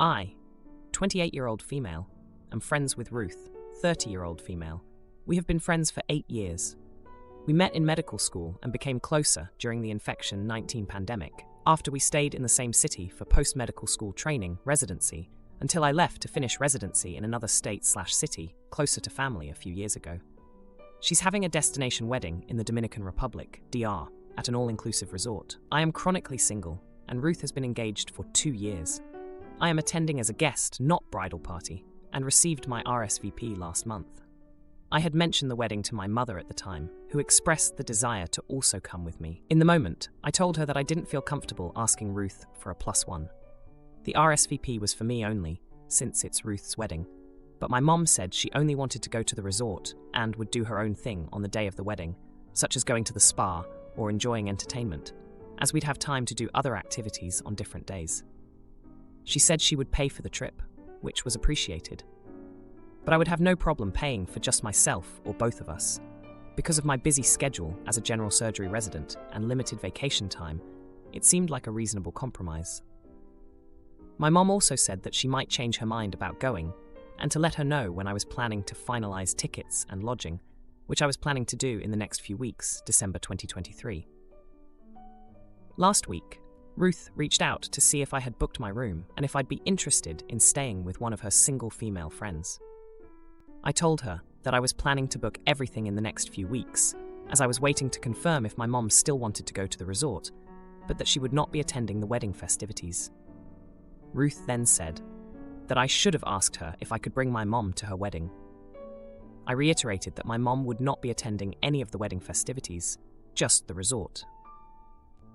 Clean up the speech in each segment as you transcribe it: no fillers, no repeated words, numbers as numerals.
I, 28-year-old female, am friends with Ruth, 30-year-old female. We have been friends for 8 years. We met in medical school and became closer during the infection-19 pandemic, after we stayed in the same city for post-medical school training, residency, until I left to finish residency in another state/city, closer to family a few years ago. She's having a destination wedding in the Dominican Republic, DR, at an all-inclusive resort. I am chronically single, and Ruth has been engaged for 2 years. I am attending as a guest, not bridal party, and received my RSVP last month. I had mentioned the wedding to my mother at the time, who expressed the desire to also come with me. In the moment, I told her that I didn't feel comfortable asking Ruth for a +1. The RSVP was for me only, since it's Ruth's wedding, but my mom said she only wanted to go to the resort and would do her own thing on the day of the wedding, such as going to the spa or enjoying entertainment, as we'd have time to do other activities on different days. She said she would pay for the trip, which was appreciated. But I would have no problem paying for just myself or both of us. Because of my busy schedule as a general surgery resident and limited vacation time, it seemed like a reasonable compromise. My mom also said that she might change her mind about going, and to let her know when I was planning to finalize tickets and lodging, which I was planning to do in the next few weeks, December 2023. Last week, Ruth reached out to see if I had booked my room and if I'd be interested in staying with one of her single female friends. I told her that I was planning to book everything in the next few weeks, as I was waiting to confirm if my mom still wanted to go to the resort, but that she would not be attending the wedding festivities. Ruth then said that I should have asked her if I could bring my mom to her wedding. I reiterated that my mom would not be attending any of the wedding festivities, just the resort.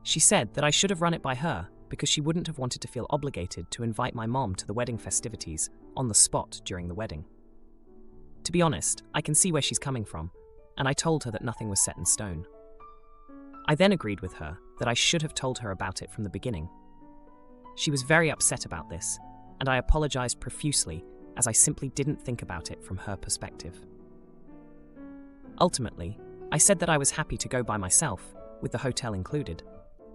She said that I should have run it by her because she wouldn't have wanted to feel obligated to invite my mom to the wedding festivities on the spot during the wedding. To be honest, I can see where she's coming from, and I told her that nothing was set in stone. I then agreed with her that I should have told her about it from the beginning. She was very upset about this, and I apologized profusely as I simply didn't think about it from her perspective. Ultimately, I said that I was happy to go by myself, with the hotel included.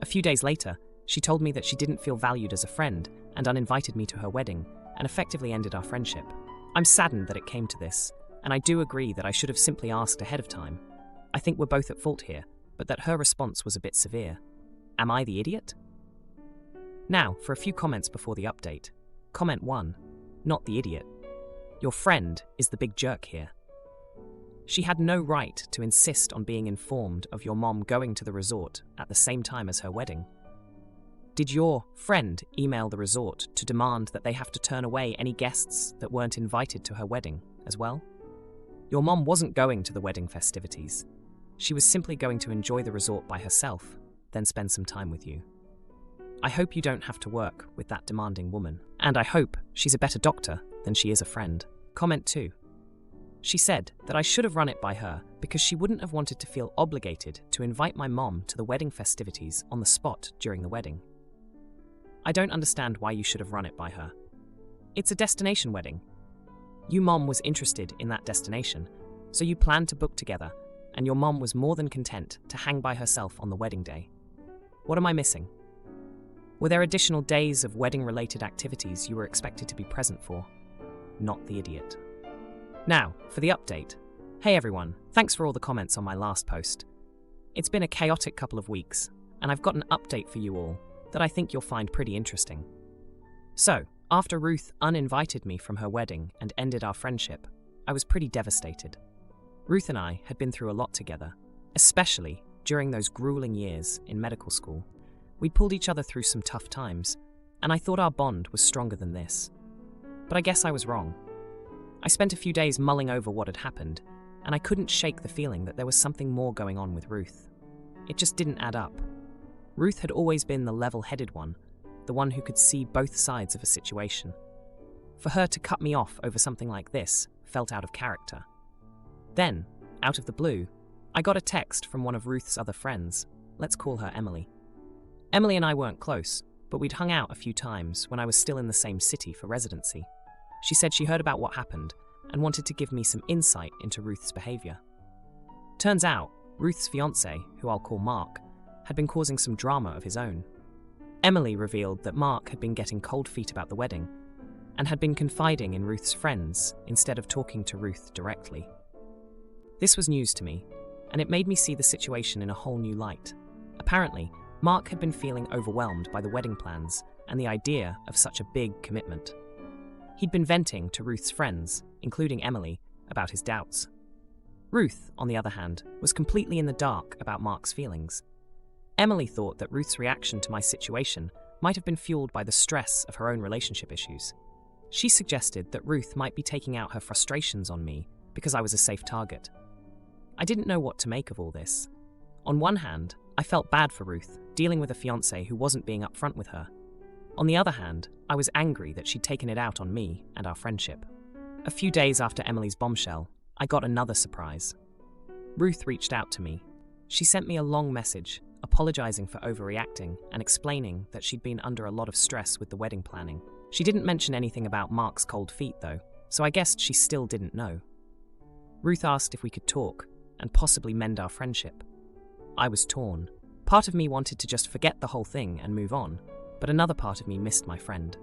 A few days later, she told me that she didn't feel valued as a friend and uninvited me to her wedding, and effectively ended our friendship. I'm saddened that it came to this, and I do agree that I should have simply asked ahead of time. I think we're both at fault here, but that her response was a bit severe. Am I the idiot? Now, for a few comments before the update. Comment 1. Not the idiot. Your friend is the big jerk here. She had no right to insist on being informed of your mom going to the resort at the same time as her wedding. Did your friend email the resort to demand that they have to turn away any guests that weren't invited to her wedding as well? Your mom wasn't going to the wedding festivities. She was simply going to enjoy the resort by herself, then spend some time with you. I hope you don't have to work with that demanding woman, and I hope she's a better doctor than she is a friend. Comment 2. She said that I should have run it by her because she wouldn't have wanted to feel obligated to invite my mom to the wedding festivities on the spot during the wedding. I don't understand why you should have run it by her. It's a destination wedding. You mom was interested in that destination, so you planned to book together, and your mom was more than content to hang by herself on the wedding day. What am I missing? Were there additional days of wedding-related activities you were expected to be present for? Not the idiot. Now, for the update. Hey everyone, thanks for all the comments on my last post. It's been a chaotic couple of weeks, and I've got an update for you all that I think you'll find pretty interesting. So, after Ruth uninvited me from her wedding and ended our friendship, I was pretty devastated. Ruth and I had been through a lot together, especially during those grueling years in medical school. We'd pulled each other through some tough times, and I thought our bond was stronger than this. But I guess I was wrong. I spent a few days mulling over what had happened, and I couldn't shake the feeling that there was something more going on with Ruth. It just didn't add up. Ruth had always been the level-headed one, the one who could see both sides of a situation. For her to cut me off over something like this felt out of character. Then, out of the blue, I got a text from one of Ruth's other friends. Let's call her Emily. Emily and I weren't close, but we'd hung out a few times when I was still in the same city for residency. She said she heard about what happened and wanted to give me some insight into Ruth's behavior. Turns out, Ruth's fiancé, who I'll call Mark, had been causing some drama of his own. Emily revealed that Mark had been getting cold feet about the wedding and had been confiding in Ruth's friends instead of talking to Ruth directly. This was news to me, and it made me see the situation in a whole new light. Apparently, Mark had been feeling overwhelmed by the wedding plans and the idea of such a big commitment. He'd been venting to Ruth's friends, including Emily, about his doubts. Ruth, on the other hand, was completely in the dark about Mark's feelings. Emily thought that Ruth's reaction to my situation might have been fueled by the stress of her own relationship issues. She suggested that Ruth might be taking out her frustrations on me because I was a safe target. I didn't know what to make of all this. On one hand, I felt bad for Ruth, dealing with a fiancé who wasn't being upfront with her. On the other hand, I was angry that she'd taken it out on me and our friendship. A few days after Emily's bombshell, I got another surprise. Ruth reached out to me. She sent me a long message, apologizing for overreacting and explaining that she'd been under a lot of stress with the wedding planning. She didn't mention anything about Mark's cold feet, though, so I guessed she still didn't know. Ruth asked if we could talk and possibly mend our friendship. I was torn. Part of me wanted to just forget the whole thing and move on, but another part of me missed my friend.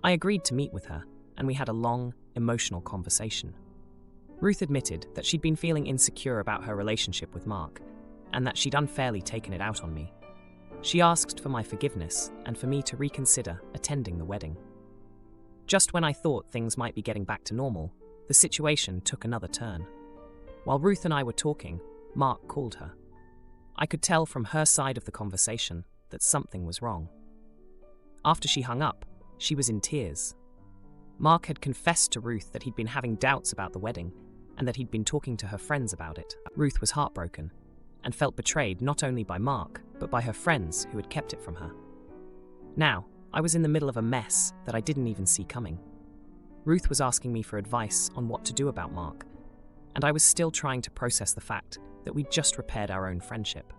I agreed to meet with her, and we had a long, emotional conversation. Ruth admitted that she'd been feeling insecure about her relationship with Mark, and that she'd unfairly taken it out on me. She asked for my forgiveness and for me to reconsider attending the wedding. Just when I thought things might be getting back to normal, the situation took another turn. While Ruth and I were talking, Mark called her. I could tell from her side of the conversation that something was wrong. After she hung up, she was in tears. Mark had confessed to Ruth that he'd been having doubts about the wedding and that he'd been talking to her friends about it. Ruth was heartbroken and felt betrayed not only by Mark, but by her friends who had kept it from her. Now, I was in the middle of a mess that I didn't even see coming. Ruth was asking me for advice on what to do about Mark, and I was still trying to process the fact that we'd just repaired our own friendship.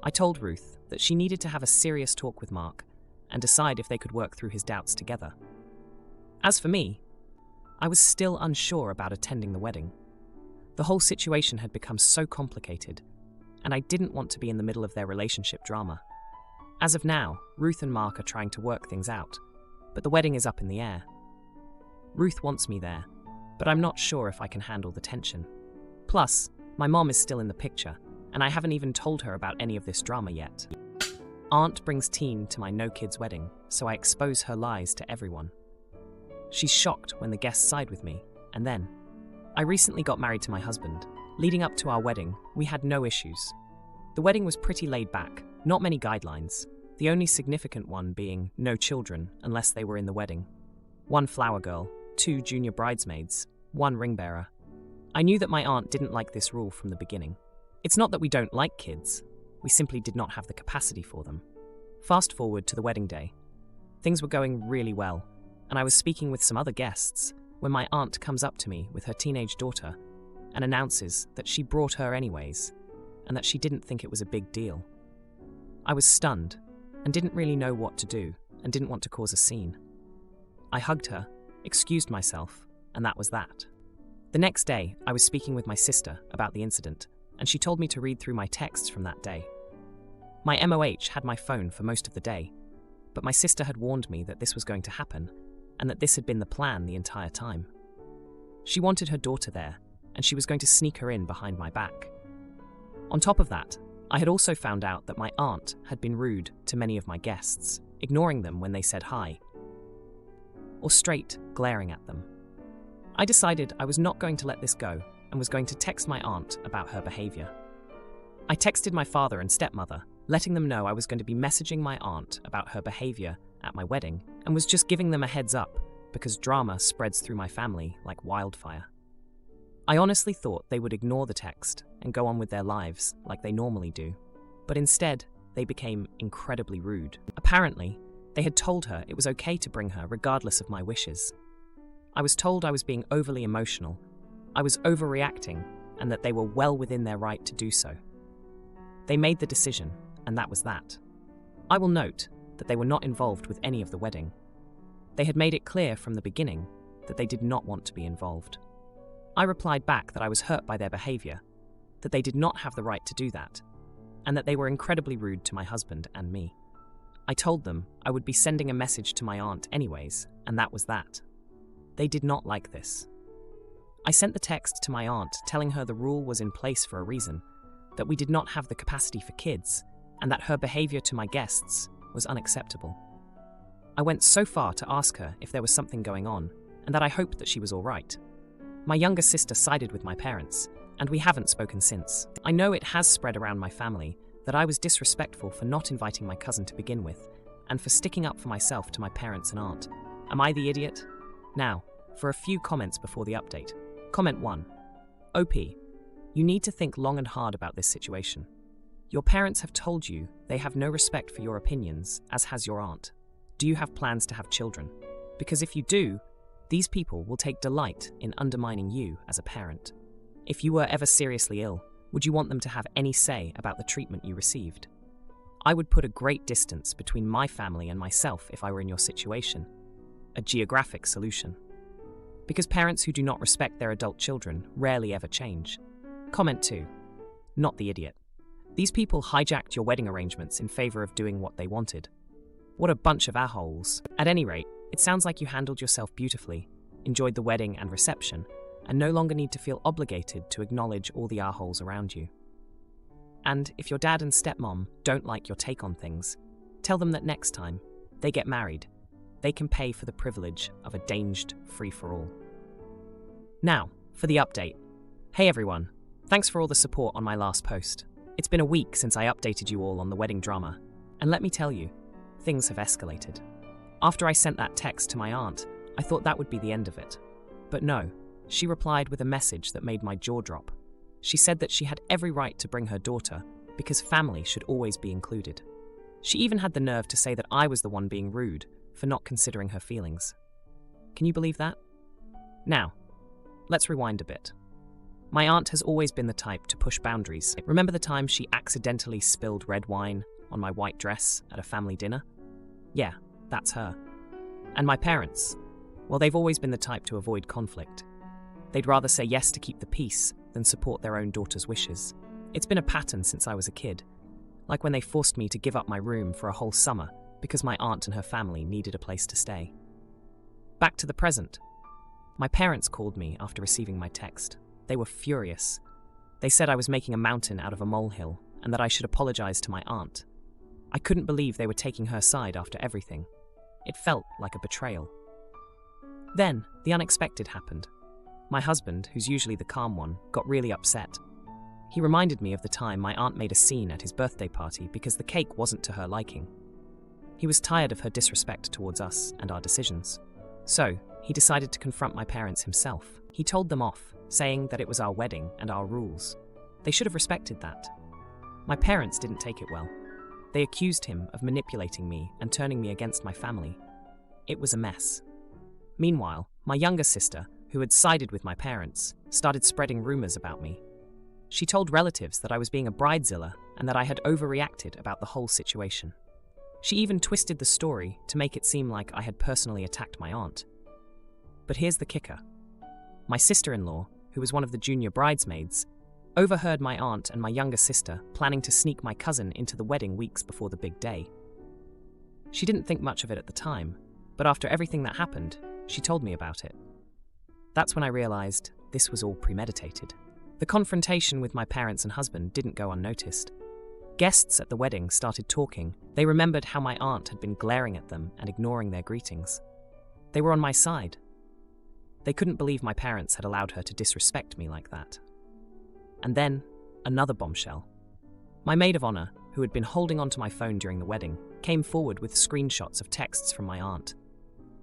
I told Ruth that she needed to have a serious talk with Mark and decide if they could work through his doubts together. As for me, I was still unsure about attending the wedding. The whole situation had become so complicated, and I didn't want to be in the middle of their relationship drama. As of now, Ruth and Mark are trying to work things out, but the wedding is up in the air. Ruth wants me there, but I'm not sure if I can handle the tension. Plus, my mom is still in the picture, and I haven't even told her about any of this drama yet. Aunt brings teen to my no-kids wedding, so I expose her lies to everyone. She's shocked when the guests side with me, and then, I recently got married to my husband. Leading up to our wedding, we had no issues. The wedding was pretty laid back, not many guidelines, the only significant one being no children unless they were in the wedding. 1 flower girl, 2 junior bridesmaids, 1 ring bearer. I knew that my aunt didn't like this rule from the beginning. It's not that we don't like kids, we simply did not have the capacity for them. Fast forward to the wedding day. Things were going really well, and I was speaking with some other guests when my aunt comes up to me with her teenage daughter and announces that she brought her anyways, and that she didn't think it was a big deal. I was stunned and didn't really know what to do and didn't want to cause a scene. I hugged her, excused myself, and that was that. The next day, I was speaking with my sister about the incident, and she told me to read through my texts from that day. My MOH had my phone for most of the day, but my sister had warned me that this was going to happen, and that this had been the plan the entire time. She wanted her daughter there, and she was going to sneak her in behind my back. On top of that, I had also found out that my aunt had been rude to many of my guests, ignoring them when they said hi, or straight glaring at them. I decided I was not going to let this go and was going to text my aunt about her behavior. I texted my father and stepmother, letting them know I was going to be messaging my aunt about her behavior at my wedding and was just giving them a heads up because drama spreads through my family like wildfire. I honestly thought they would ignore the text and go on with their lives like they normally do, but instead, they became incredibly rude. Apparently, they had told her it was okay to bring her regardless of my wishes. I was told I was being overly emotional, I was overreacting, and that they were well within their right to do so. They made the decision, and that was that. I will note that they were not involved with any of the wedding. They had made it clear from the beginning that they did not want to be involved. I replied back that I was hurt by their behavior, that they did not have the right to do that, and that they were incredibly rude to my husband and me. I told them I would be sending a message to my aunt anyways, and that was that. They did not like this. I sent the text to my aunt telling her the rule was in place for a reason, that we did not have the capacity for kids, and that her behavior to my guests was unacceptable. I went so far to ask her if there was something going on, and that I hoped that she was all right. My younger sister sided with my parents, and we haven't spoken since. I know it has spread around my family that I was disrespectful for not inviting my cousin to begin with, and for sticking up for myself to my parents and aunt. Am I the idiot? Now, for a few comments before the update. Comment 1. OP, you need to think long and hard about this situation. Your parents have told you they have no respect for your opinions, as has your aunt. Do you have plans to have children? Because if you do, these people will take delight in undermining you as a parent. If you were ever seriously ill, would you want them to have any say about the treatment you received? I would put a great distance between my family and myself if I were in your situation. A geographic solution. Because parents who do not respect their adult children rarely ever change. Comment 2. Not the idiot. These people hijacked your wedding arrangements in favor of doing what they wanted. What a bunch of a-holes. At any rate, it sounds like you handled yourself beautifully, enjoyed the wedding and reception, and no longer need to feel obligated to acknowledge all the a-holes around you. And if your dad and stepmom don't like your take on things, tell them that next time they get married, they can pay for the privilege of a danged free-for-all. Now, for the update. Hey everyone, thanks for all the support on my last post. It's been a week since I updated you all on the wedding drama, and let me tell you, things have escalated. After I sent that text to my aunt, I thought that would be the end of it. But no, she replied with a message that made my jaw drop. She said that she had every right to bring her daughter because family should always be included. She even had the nerve to say that I was the one being rude for not considering her feelings. Can you believe that? Now, let's rewind a bit. My aunt has always been the type to push boundaries. Remember the time she accidentally spilled red wine on my white dress at a family dinner? Yeah, that's her. And my parents, well, they've always been the type to avoid conflict. They'd rather say yes to keep the peace than support their own daughter's wishes. It's been a pattern since I was a kid, like when they forced me to give up my room for a whole summer because my aunt and her family needed a place to stay. Back to the present. My parents called me after receiving my text. They were furious. They said I was making a mountain out of a molehill and that I should apologize to my aunt. I couldn't believe they were taking her side after everything. It felt like a betrayal. Then, the unexpected happened. My husband, who's usually the calm one, got really upset. He reminded me of the time my aunt made a scene at his birthday party because the cake wasn't to her liking. He was tired of her disrespect towards us and our decisions. So, he decided to confront my parents himself. He told them off, saying that it was our wedding and our rules. They should have respected that. My parents didn't take it well. They accused him of manipulating me and turning me against my family. It was a mess. Meanwhile, my younger sister, who had sided with my parents, started spreading rumors about me. She told relatives that I was being a bridezilla and that I had overreacted about the whole situation. She even twisted the story to make it seem like I had personally attacked my aunt. But here's the kicker. My sister-in-law, who was one of the junior bridesmaids, overheard my aunt and my younger sister planning to sneak my cousin into the wedding weeks before the big day. She didn't think much of it at the time, but after everything that happened, she told me about it. That's when I realized this was all premeditated. The confrontation with my parents and husband didn't go unnoticed. Guests at the wedding started talking. They remembered how my aunt had been glaring at them and ignoring their greetings. They were on my side. They couldn't believe my parents had allowed her to disrespect me like that. And then, another bombshell. My maid of honor, who had been holding onto my phone during the wedding, came forward with screenshots of texts from my aunt.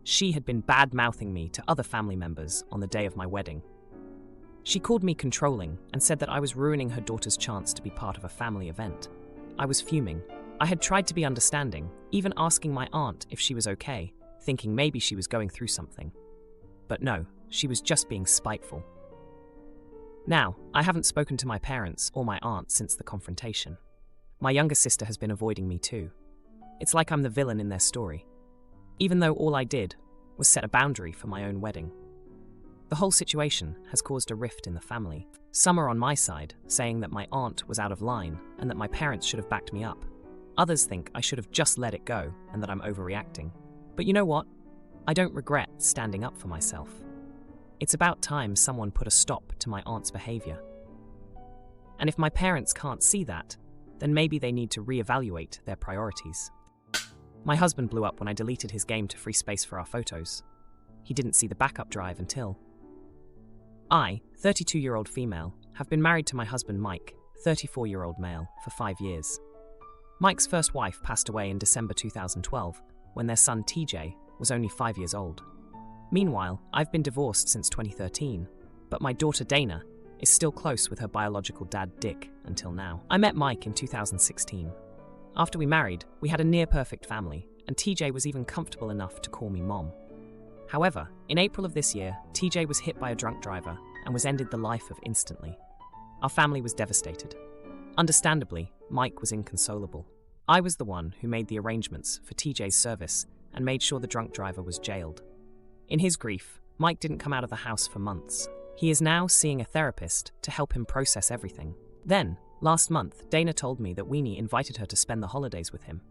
She had been bad-mouthing me to other family members on the day of my wedding. She called me controlling and said that I was ruining her daughter's chance to be part of a family event. I was fuming. I had tried to be understanding, even asking my aunt if she was okay, thinking maybe she was going through something. But no, she was just being spiteful. Now, I haven't spoken to my parents or my aunt since the confrontation. My younger sister has been avoiding me too. It's like I'm the villain in their story, even though all I did was set a boundary for my own wedding. The whole situation has caused a rift in the family. Some are on my side, saying that my aunt was out of line and that my parents should have backed me up. Others think I should have just let it go and that I'm overreacting. But you know what? I don't regret standing up for myself. It's about time someone put a stop to my aunt's behavior. And if my parents can't see that, then maybe they need to reevaluate their priorities. My husband blew up when I deleted his game to free space for our photos. He didn't see the backup drive until... I, 32-year-old female, have been married to my husband Mike, 34-year-old male, for 5 years. Mike's first wife passed away in December 2012, when their son TJ was only 5 years old. Meanwhile, I've been divorced since 2013, but my daughter Dana is still close with her biological dad Dick until now. I met Mike in 2016. After we married, we had a near-perfect family, and TJ was even comfortable enough to call me Mom. However, in April of this year, TJ was hit by a drunk driver and was ended the life of instantly. Our family was devastated. Understandably, Mike was inconsolable. I was the one who made the arrangements for TJ's service and made sure the drunk driver was jailed. In his grief, Mike didn't come out of the house for months. He is now seeing a therapist to help him process everything. Then, last month, Dana told me that Weenie invited her to spend the holidays with him.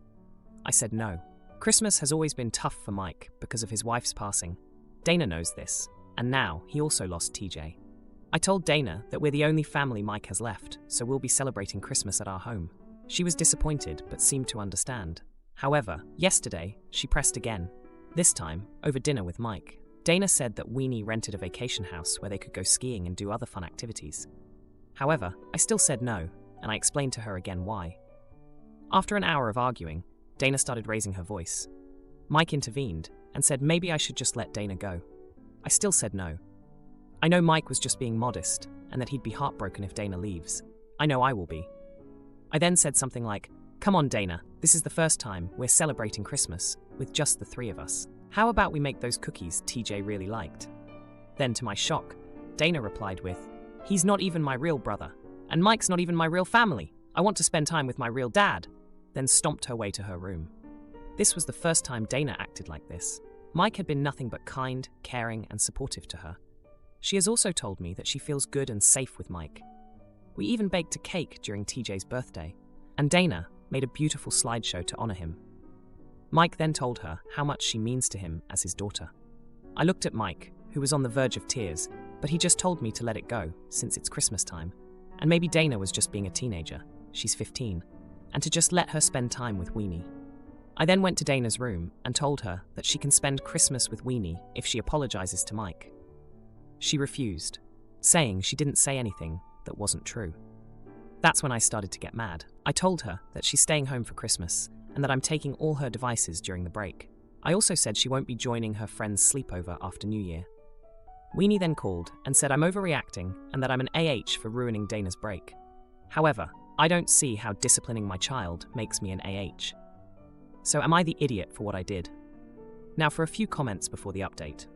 I said no. Christmas has always been tough for Mike because of his wife's passing. Dana knows this, and now he also lost TJ. I told Dana that we're the only family Mike has left, so we'll be celebrating Christmas at our home. She was disappointed, but seemed to understand. However, yesterday, she pressed again, this time over dinner with Mike. Dana said that Weenie rented a vacation house where they could go skiing and do other fun activities. However, I still said no, and I explained to her again why. After an hour of arguing, Dana started raising her voice. Mike intervened and said maybe I should just let Dana go. I still said no. I know Mike was just being modest and that he'd be heartbroken if Dana leaves. I know I will be. I then said something like, "Come on, Dana, this is the first time we're celebrating Christmas with just the three of us. How about we make those cookies TJ really liked?" Then, to my shock, Dana replied with, "He's not even my real brother, and Mike's not even my real family. I want to spend time with my real dad," then stomped her way to her room. This was the first time Dana acted like this. Mike had been nothing but kind, caring, and supportive to her. She has also told me that she feels good and safe with Mike. We even baked a cake during TJ's birthday, and Dana made a beautiful slideshow to honor him. Mike then told her how much she means to him as his daughter. I looked at Mike, who was on the verge of tears, but he just told me to let it go, since it's Christmas time, and maybe Dana was just being a teenager, she's 15, and to just let her spend time with Weenie. I then went to Dana's room and told her that she can spend Christmas with Weenie if she apologizes to Mike. She refused, saying she didn't say anything that wasn't true. That's when I started to get mad. I told her that she's staying home for Christmas and that I'm taking all her devices during the break. I also said she won't be joining her friend's sleepover after New Year. Weenie then called and said I'm overreacting and that I'm an AH for ruining Dana's break. However, I don't see how disciplining my child makes me an AH. So am I the idiot for what I did? Now for a few comments before the update.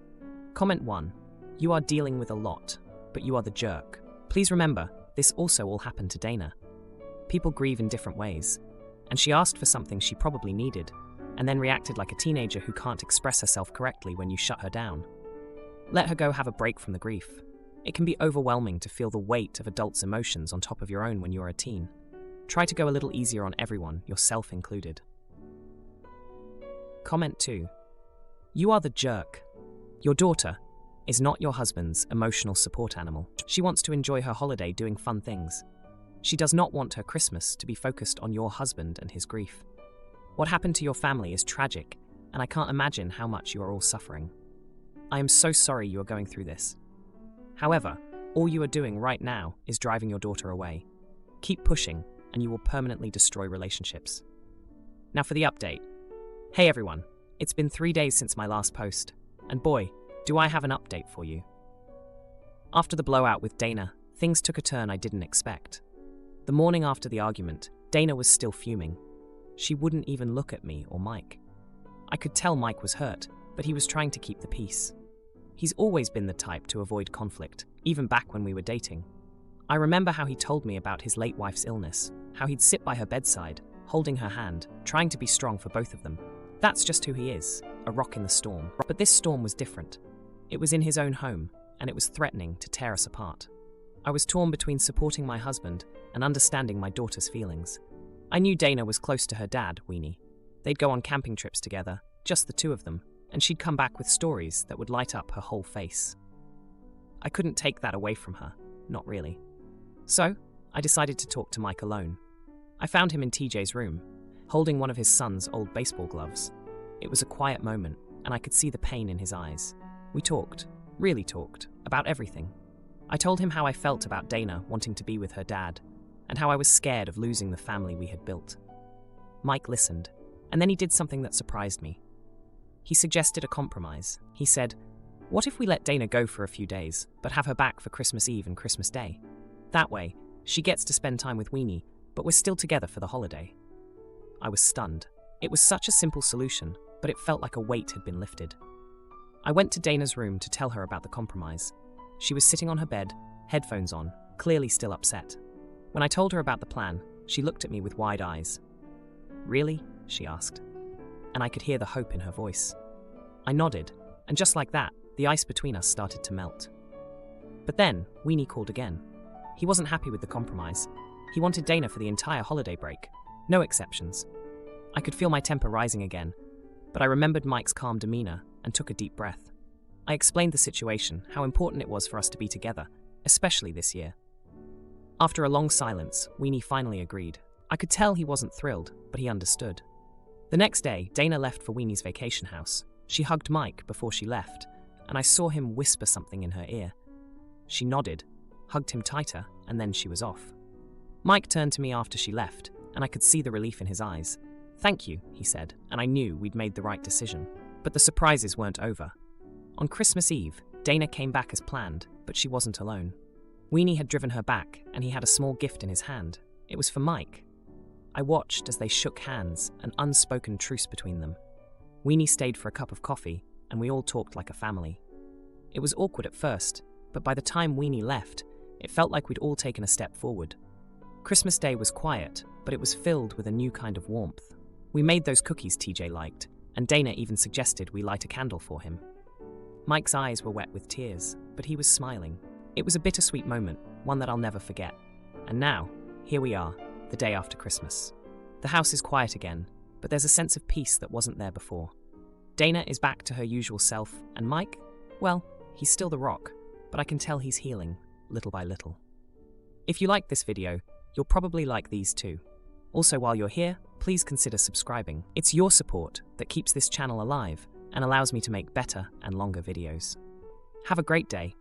Comment 1. You are dealing with a lot, but you are the jerk. Please remember, this also all happened to Dana. People grieve in different ways, and she asked for something she probably needed, and then reacted like a teenager who can't express herself correctly when you shut her down. Let her go have a break from the grief. It can be overwhelming to feel the weight of adults' emotions on top of your own when you're a teen. Try to go a little easier on everyone, yourself included. Comment 2. You are the jerk. Your daughter is not your husband's emotional support animal. She wants to enjoy her holiday doing fun things. She does not want her Christmas to be focused on your husband and his grief. What happened to your family is tragic, and I can't imagine how much you are all suffering. I am so sorry you are going through this. However, all you are doing right now is driving your daughter away. Keep pushing, and you will permanently destroy relationships. Now for the update. Hey everyone, it's been 3 days since my last post, and boy, do I have an update for you. After the blowout with Dana, things took a turn I didn't expect. The morning after the argument, Dana was still fuming. She wouldn't even look at me or Mike. I could tell Mike was hurt, but he was trying to keep the peace. He's always been the type to avoid conflict, even back when we were dating. I remember how he told me about his late wife's illness, how he'd sit by her bedside, holding her hand, trying to be strong for both of them. That's just who he is, a rock in the storm. But this storm was different. It was in his own home, and it was threatening to tear us apart. I was torn between supporting my husband and understanding my daughter's feelings. I knew Dana was close to her dad, Weenie. They'd go on camping trips together, just the two of them, and she'd come back with stories that would light up her whole face. I couldn't take that away from her, not really. So, I decided to talk to Mike alone. I found him in TJ's room, holding one of his son's old baseball gloves. It was a quiet moment, and I could see the pain in his eyes. We talked, really talked, about everything. I told him how I felt about Dana wanting to be with her dad, and how I was scared of losing the family we had built. Mike listened, and then he did something that surprised me. He suggested a compromise. He said, "What if we let Dana go for a few days, but have her back for Christmas Eve and Christmas Day? That way, she gets to spend time with Weenie, but we're still together for the holiday." I was stunned. It was such a simple solution, but it felt like a weight had been lifted. I went to Dana's room to tell her about the compromise. She was sitting on her bed, headphones on, clearly still upset. When I told her about the plan, she looked at me with wide eyes. "Really?" she asked, and I could hear the hope in her voice. I nodded, and just like that, the ice between us started to melt. But then, Weenie called again. He wasn't happy with the compromise. He wanted Dana for the entire holiday break. No exceptions. I could feel my temper rising again, but I remembered Mike's calm demeanor and took a deep breath. I explained the situation, how important it was for us to be together, especially this year. After a long silence, Weenie finally agreed. I could tell he wasn't thrilled, but he understood. The next day, Dana left for Weenie's vacation house. She hugged Mike before she left, and I saw him whisper something in her ear. She nodded, hugged him tighter, and then she was off. Mike turned to me after she left, and I could see the relief in his eyes. "Thank you," he said, and I knew we'd made the right decision. But the surprises weren't over. On Christmas Eve, Dana came back as planned, but she wasn't alone. Weenie had driven her back, and he had a small gift in his hand. It was for Mike. I watched as they shook hands, an unspoken truce between them. Weenie stayed for a cup of coffee, and we all talked like a family. It was awkward at first, but by the time Weenie left, it felt like we'd all taken a step forward. Christmas Day was quiet, but it was filled with a new kind of warmth. We made those cookies TJ liked, and Dana even suggested we light a candle for him. Mike's eyes were wet with tears, but he was smiling. It was a bittersweet moment, one that I'll never forget. And now, here we are, the day after Christmas. The house is quiet again, but there's a sense of peace that wasn't there before. Dana is back to her usual self, and Mike, well, he's still the rock, but I can tell he's healing, little by little. If you liked this video, you'll probably like these too. Also, while you're here, please consider subscribing. It's your support that keeps this channel alive and allows me to make better and longer videos. Have a great day.